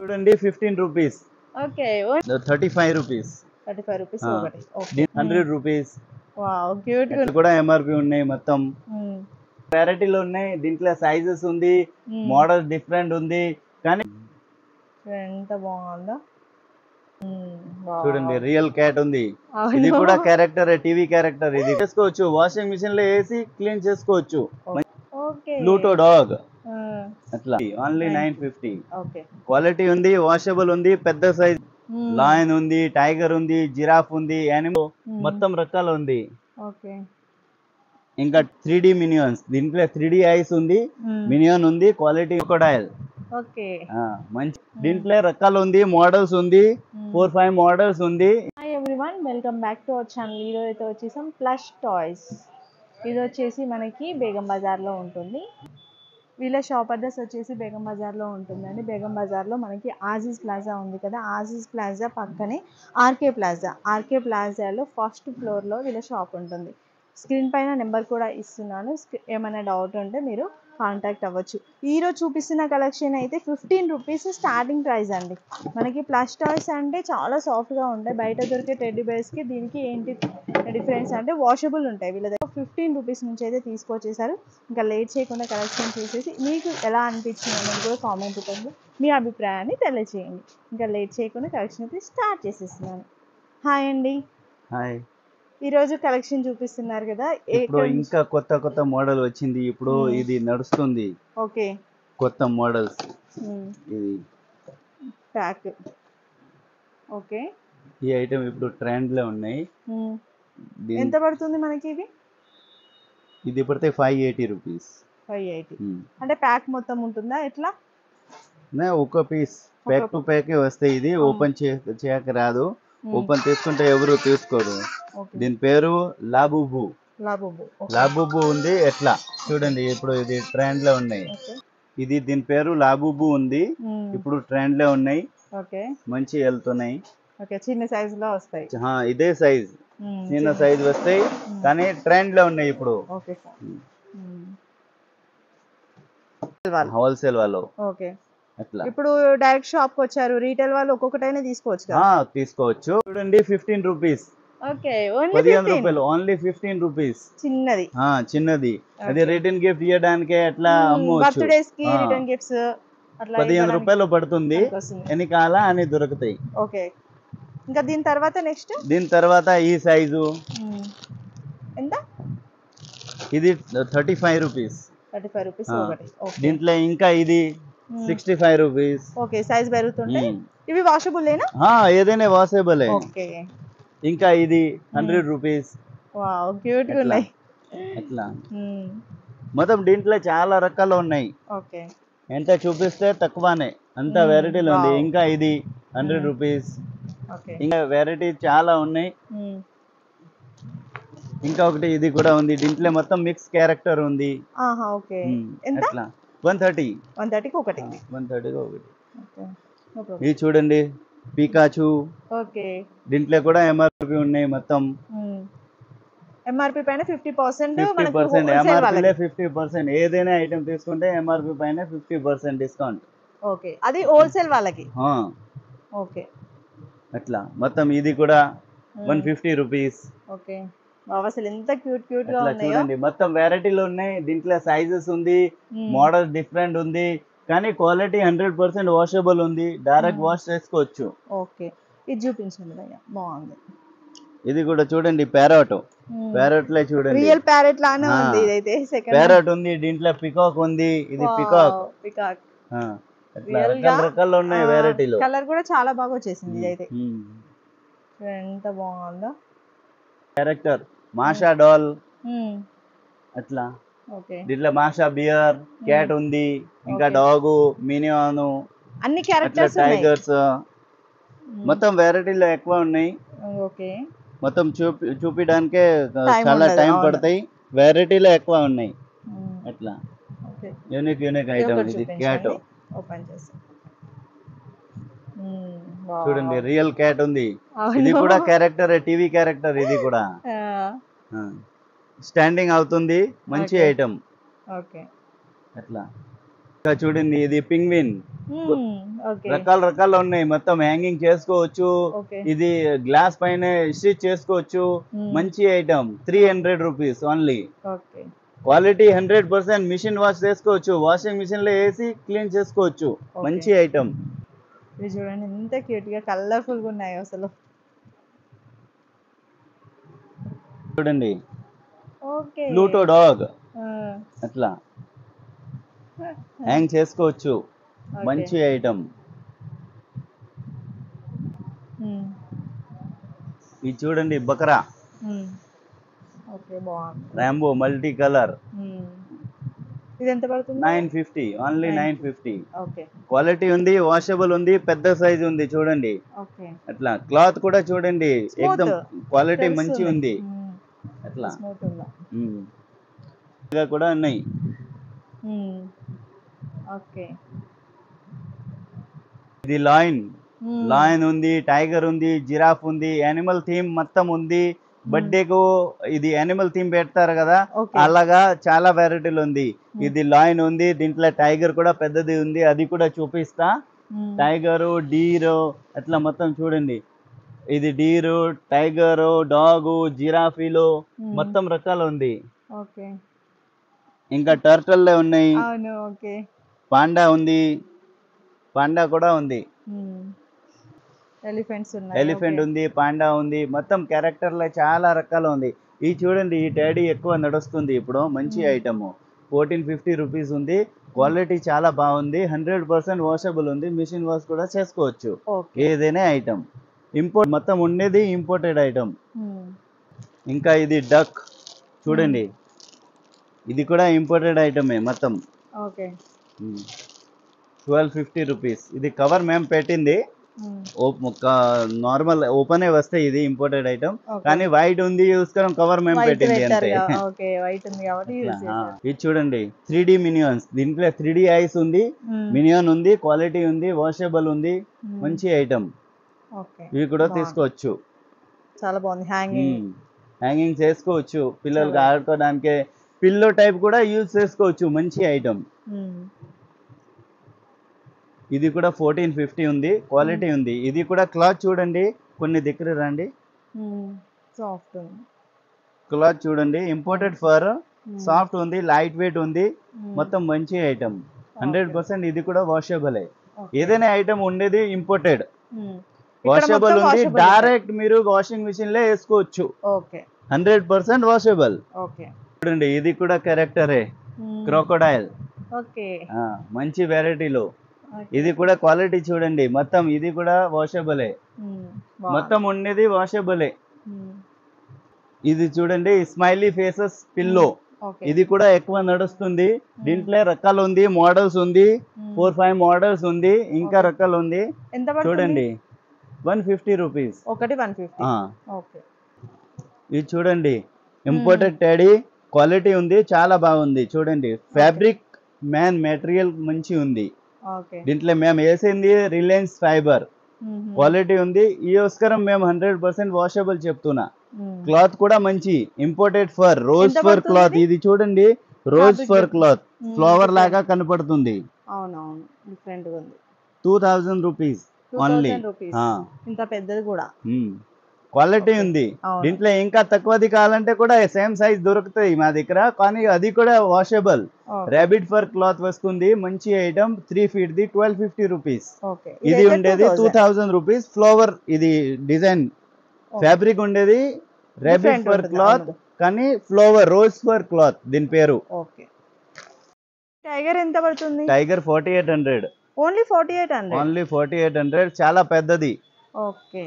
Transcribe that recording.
చూడండి 15 rupees, okay. 35 rupees, 35 rupees ఒకటి. Okay. 100 rupees. Wow! క్యూట్‌గా ఇట్లా కూడా ఎంఆర్పి ఉన్నాయి. మొత్తం హ్మ్. వెరైటీలు ఉన్నాయి. దీంట్లో సైజెస్ ఉంది, హ్మ్. మోడల్ డిఫరెంట్ ఉంది. కానీ ఎంత బాగుందో. చూడండి వావ్! రియల్ క్యాట్ ఉంది. అవును. ఇది కూడా క్యారెక్టర్, టీవీ క్యారెక్టర్. ఇది చేసుకోవచ్చు, వాషింగ్ మిషన్ లో వేసి క్లీన్ చేసుకోవచ్చు. ఓకే. ప్లూటో డాగ్ ఆ! అట్లా ఓన్లీ 950. ఓకే. క్వాలిటీ ఉంది, వాషబుల్ ఉంది, పెద్ద సైజ్. హ్మ్. లయన్ ఉంది, టైగర్ ఉంది, జిరాఫ్ ఉంది, యానిమల్ హ్మ్. మొత్తం రకాలు ఉంది. ఓకే. ఇంకా 3D మినియన్స్, దీంట్లో 3D ఐస్ ఉంది, హ్మ్. మినియన్ ఉంది, క్వాలిటీ క్రొకోడైల్. ఓకే. మంచి దీంట్లో రకాలు ఉంది, మోడల్స్ ఉంది, 4-5 మోడల్స్ ఉంది. Hi everyone, welcome back to our channel. ఈరోజు అయితే వచ్చేసాం ప్లస్ టాయ్స్. ఇది వచ్చేసి మనకి బేగం బజార్లో ఉంటుంది. వీళ్ళ షాప్ అడ్రస్ వచ్చేసి బేగం బజార్లో ఉంటుందండి. బేగం బజార్లో మనకి ఆజీజ్ ప్లాజా ఉంది కదా, ఆజీజ్ ప్లాజా పక్కనే ఆర్కే ప్లాజాలో ఫస్ట్ ఫ్లోర్లో వీళ్ళ షాప్ ఉంటుంది. స్క్రీన్ పైన నెంబర్ కూడా ఇస్తున్నాను. ఏమైనా డౌట్ ఉంటే మీరు కాంటాక్ట్ అవ్వచ్చు. ఈరోజు చూపిస్తున్న కలెక్షన్ అయితే 15 రూపీస్ స్టార్టింగ్ ప్రైస్ అండి. మనకి ప్లస్ టాయ్స్ అంటే చాలా సాఫ్ట్గా ఉంటాయి. బయట దొరికే టెడ్డీ బేర్స్కి దీనికి ఏంటి డిఫరెన్స్ అంటే వాషబుల్ ఉంటాయి. వీళ్ళ దగ్గర 15 రూపీస్ నుంచి అయితే తీసుకొచ్చేసారు. ఇంకా లేట్ చేయకుండా కలెక్షన్ చూసేసి మీకు ఎలా అనిపించింది అనేది కూడా కామెంట్ రూపంలో మీ అభిప్రాయాన్ని తెలియజేయండి. ఇంకా లేట్ చేయకుండా కలెక్షన్ అయితే స్టార్ట్ చేసేస్తున్నాను. హాయ్ అండి, హాయ్. ఈరోజు కలెక్షన్ చూపిస్తున్నారు కదా, ఇప్పుడు ఇంకా కొత్త కొత్త మోడల్ వచ్చింది. ఇప్పుడు ఇది నడుస్తుంది. ఓకే. కొత్త మోడల్స్ ఇది ప్యాక్. ఓకే. ఈ ఐటమ్ ఇప్పుడు ట్రెండ్ లో ఉన్నాయి. ఎంత పడుతుంది మనకి ఇది? ఇది పడితే 580 రూపీస్. 580 అంటే ప్యాక్ మొత్తం ఉంటుందా ఎట్లా? ఒక పీస్ ప్యాక్ టు ప్యాక్ వస్తాయి. ఇది ఓపెన్ చేయక రాదు. ఓపెన్ తీసుకుంటే ఎవరు తీసుకోరు. దీని పేరు లాబుబు. లాబుబు ఉంది. ఎట్లా చూడండి, ఇప్పుడు ఇది ట్రెండ్ లో ఉన్నాయి. ఇది దీని పేరు లాబుబు ఉంది. ఇప్పుడు ట్రెండ్ లో ఉన్నాయి, మంచి వెళ్తున్నాయి. చిన్న సైజ్ లో వస్తాయి. ఇదే సైజ్, చిన్న సైజ్ వస్తాయి, కానీ ట్రెండ్ లో ఉన్నాయి ఇప్పుడు. హోల్సేల్ వాళ్ళు. ఓకే. అట్లా ఇప్పుడు డైరెక్ట్ షాప్ కి వచ్చారు, రీటైల్ వాళ్ళు ఒక్కొక్కటైనా తీసుకోవచ్చు కదా? తీసుకోవచ్చు. చూడండి 15 రూపీస్. ఓకే. 15 రూపాయలు, ఓన్లీ 15 రూపీస్. చిన్నది. చిన్నది. అది రిటర్న్ గిఫ్ట్ ఇవ్వడానికి అట్లా అమ్మవచ్చు. బర్త్డేస్ కి రిటర్న్ గిఫ్ట్స్ అట్లా 15 రూపాయలు పడుతుంది. ఎన్ని కావాలా అని దొరుకుతాయి. ఓకే. ఇంకా దీని తర్వాత నెక్స్ట్, దీని తర్వాత ఈ సైజు ఎంత? ఇది 35 రూపీస్. 35 రూపీస్ ఒకటి. దీంట్లో ఇంకా ఇది 65 రూపీస్. ఓకే. సైజ్ పెరుగుతుంటే ఇవి వాషబుల్ ఏనా? ఏదైనా వాషబుల్. ఓకే. ఇంకా ఇది 100 రూపీస్. వావ్, క్యూట్ గా ఉన్నాయి. అట్లా మొత్తం దీంట్లో చాలా రకాలు ఉన్నాయి. ఓకే. ఎంత చూపిస్తే తక్కువనే, అంత వెరైటీలు ఉంది. ఇంకా ఇది 100 రూపీస్. ఇంకా వెరైటీ చాలా ఉన్నాయి. ఇంకా ఒకటి ఇది కూడా ఉంది. దీంట్లో మొత్తం మిక్స్ క్యారెక్టర్ ఉంది. ఓకే. ఎంత? అట్లా 130. 130కి ఒకటి. 130కి ఒకటి. ఇది చూడండి పికాచు. ఓకే. దీంట్లో కూడా ఎంఆర్పి ఉన్నాయి. మొత్తం ఎంఆర్పి పైన 50%, 50%. ఎంఆర్పి 50%. ఏదైనా ఐటమ్ తీసుకుంటే ఎంఆర్పి పైన 50% డిస్కౌంట్. ఓకే. అది హోల్సేల్ వాళ్ళకి. ఓకే. అట్లా మొత్తం ఇది కూడా 150 రూపీస్. ఓకే. అసలు ఎంత క్యూట్ గా ఉన్నాయో చూడండి. మొత్తం వెరైటీలు ఉన్నాయి. దీంట్లో సైజెస్ ఉంది, మోడల్ డిఫరెంట్ ఉంది, కానీ క్వాలిటీ 100% వాషబుల్ ఉంది. డైరెక్ట్ వాష్ చేసుకోవచ్చు. ఓకే. ఇది చూపించండి భయ్యా, బాగుంది. ఇది కూడా చూడండి ప్యారెట్. ప్యారెట్ లో చూడండి, రియల్ ప్యారెట్ లానే ఉంది. ఇదైతే సెకండ్ ప్యారెట్ ఉంది. దీంట్లో పికాక్ ఉంది. ఇది పికాక్. రకాలు ఉన్నాయి వెరైటీలు. కలర్ కూడా చాలా బాగా వచ్చేసింది. ఇదైతే ఎంత బాగుందో. క్యారెక్టర్ మాషా డాల్ అట్లా. దీంట్లో మాషా బియర్, క్యాట్ ఉంది, ఇంకా డాగ్, మినియాన్, అన్ని క్యారెక్టర్స్, టైగర్స్, మొత్తం వెరైటీలు ఎక్కువ ఉన్నాయి. ఓకే. మొత్తం చూపించడానికే చాలా టైం పడతాయి. వెరైటీలు ఎక్కువ ఉన్నాయి. అట్లా యూనిక్ ఐటమ్. ఇది క్యాట్. ఓపెన్ చేసి చూడండి రియల్ క్యాట్ ఉంది. ఇది కూడా క్యారెక్టర్, టీవీ క్యారెక్టర్. ఇది కూడా స్టాండింగ్ అవుతుంది. మంచి ఐటమ్. ఓకే. అట్లా ఇంకా చూడండి ఇది పింగ్విన్ ఓకే రకాల రకాలు ఉన్నాయి, మొత్తం హ్యాంగింగ్ చేసుకోవచ్చు. ఓకే ఇది గ్లాస్ పైన స్టిచ్ చేసుకోవచ్చు. మంచి item 300 rupees only. Okay quality 100%. Machine wash చేసుకోవచ్చు, వాషింగ్ మిషన్ లో వేసి క్లీన్ చేసుకోవచ్చు. మంచి ఐటమ్. ఇది చూడండి ఎంత క్యూట్ గా కలర్ఫుల్ గా ఉన్నాయి అసలు. చూడండి ఓకే ప్లూటో డాగ్ అట్లా హ్యాంగ్ చేసుకోవచ్చు. మంచి ఐటమ్. ఇది చూడండి బకరా ఓకే బాగుంది. రాంబో మల్టీ కలర్ ఇది ఎంత పడుతుంది? 950 ఓన్లీ 950. ఓకే క్వాలిటీ ఉంది, వాషబుల్ ఉంది, పెద్ద సైజ్ ఉంది. చూడండి ఓకే అట్లా క్లాత్ కూడా చూడండి Smooth. ఎక్దమ్ క్వాలిటీ తెలుస్తుంది. మంచి ఉంది. అట్లా స్మూత్ ఉందా? ఇంకా కూడా ఉన్నాయి. ఓకే ఇది లాయన్ ఉంది, టైగర్ ఉంది, జిరాఫ్ ఉంది, యానిమల్ థీమ్ మొత్తం ఉంది. బర్త్డేకు ఇది యానిమల్ థీమ్ పెడతారు కదా, Okay. అలాగా చాలా వెరైటీలు ఉంది. ఇది లాయన్ ఉంది, దీంట్లో టైగర్ కూడా పెద్దది ఉంది, అది కూడా చూపిస్తా. టైగరు, డీరు అట్లా మొత్తం చూడండి. ఇది డీరు, టైగరు, డాగు, జిరాఫీలు మొత్తం రకాలు ఉంది. ఓకే ఇంకా టర్టల్ ఉన్నాయి, అవును ఓకే పాండా ఉంది, పాండా కూడా ఉంది, ఎలిఫెంట్స్ ఉన్నాయి. ఎలిఫెంట్ ఉంది, పాండా ఉంది, మొత్తం క్యారెక్టర్లో చాలా రకాలు ఉంది. ఈ చూడండి ఈ టెడీ ఎక్కువ నడుస్తుంది ఇప్పుడు. మంచి ఐటమ్ 1450 రూపీస్ ఉంది. క్వాలిటీ చాలా బాగుంది, 100% వాషబుల్ ఉంది, మిషన్ వాష్ కూడా చేసుకోవచ్చు. ఓకే ఏదైనా ఐటమ్ ఇంపోర్ట్ మొత్తం ఉండేది ఇంపోర్టెడ్ ఐటమ్. ఇంకా ఇది డక్ చూడండి, ఇది కూడా ఇంపోర్టెడ్ ఐటమే మొత్తం. Okay 1250 rupees. ఇది కవర్ మేము పెట్టింది, నార్మల్ ఓపెన్ వస్తాయి. ఇది ఇంపోర్టెడ్ ఐటమ్ కానీ వైట్ ఉంది, చూసుకొని కవర్ మేము పెట్టింది అంతే. ఓకే వైట్ ఉంది కాబట్టి యూస్ చేశారు. ఇది చూడండి 3D మినియన్స్, దీంట్లో 3D ఐస్ ఉంది, మినియన్ ఉంది, క్వాలిటీ ఉంది, వాషబుల్ ఉంది, మంచి ఐటమ్. ఓకే ఇవి కూడా తీసుకోవచ్చు. చాలా బాగుంది. హ్యాంగింగ్ హ్యాంగింగ్ చేసుకోవచ్చు, పిల్లలకి ఆడుకోవడానికి పిల్లో టైప్ కూడా యూజ్ చేసుకోవచ్చు. మంచి ఐటమ్. ఇది కూడా 1450 ఉంది, క్వాలిటీ ఉంది. ఇది కూడా క్లాత్ చూడండి, కొన్ని దగ్గర రండి, సాఫ్ట్ ఉంది క్లాత్ చూడండి, ఇంపోర్టెడ్ ఫర్, సాఫ్ట్ ఉంది, లైట్ వెయిట్ ఉంది, మొత్తం మంచి ఐటమ్. 100% ఇది కూడా వాషబుల్. ఏదైనా ఐటమ్ ఉండేది ఇంపోర్టెడ్, వాషబుల్ ఉంది, డైరెక్ట్ మీరు వాషింగ్ మిషన్ లో వేసుకోవచ్చు. Okay 100% washable. ఓకే చూడండి ఇది కూడా క్యారెక్టరే, క్రోకోడైల్. ఓకే మంచి వెరైటీలో. ఇది కూడా క్వాలిటీ చూడండి, మొత్తం ఇది కూడా వాషబులే, మొత్తం ఉండేది వాషబులే. ఇది చూడండి స్మైలీ ఫేసెస్ పిల్లో, ఇది కూడా ఎక్కువ నడుస్తుంది. దీంట్లో రకాలు ఉంది, మోడల్స్ ఉంది, 4-5 మోడల్స్ ఉంది, ఇంకా రకాలు ఉంది. చూడండి 150 రూపీస్ ఒకటి 150. ఓకే ఇది చూడండి ఇంపోర్టెడ్ టెడీ, క్వాలిటీ ఉంది, చాలా బాగుంది. చూడండి ఫ్యాబ్రిక్ మ్యాన్ మెటీరియల్ మంచి ఉంది. దీంట్లో మేము వేసింది రిలయన్స్ ఫైబర్, క్వాలిటీ ఉంది. ఈ అవసరం మేము 100% వాషబుల్ చెప్తున్నా. క్లాత్ కూడా మంచి imported for, rose for cloth. ఇది చూడండి రోజ్ ఫర్ క్లాత్, ఫ్లవర్ లాగా కనపడుతుంది. 2000 రూపీస్ ఓన్లీ. ఇంత పెద్దది కూడా క్వాలిటీ ఉంది. దీంట్లో ఇంకా తక్కువది కావాలంటే కూడా సేమ్ సైజ్ దొరుకుతాయి మా దగ్గర, కానీ అది కూడా వాషబుల్. ర్యాబిట్ ఫర్ క్లాత్ వస్తుంది, మంచి ఐటమ్, 3 feet ది 1250 రూపీస్. ఇది ఉండేది 2000 రూపీస్. ఫ్లవర్ ఇది డిజైన్ ఫ్యాబ్రిక్ ఉండేది ర్యాబిట్ ఫర్ క్లాత్, కానీ ఫ్లవర్ రోజ్ ఫర్ క్లాత్ దీని పేరు. టైగర్ ఎంత పడుతుంది? Tiger 4800 only 4800. ఓన్లీ 4800, చాలా పెద్దది. ఓకే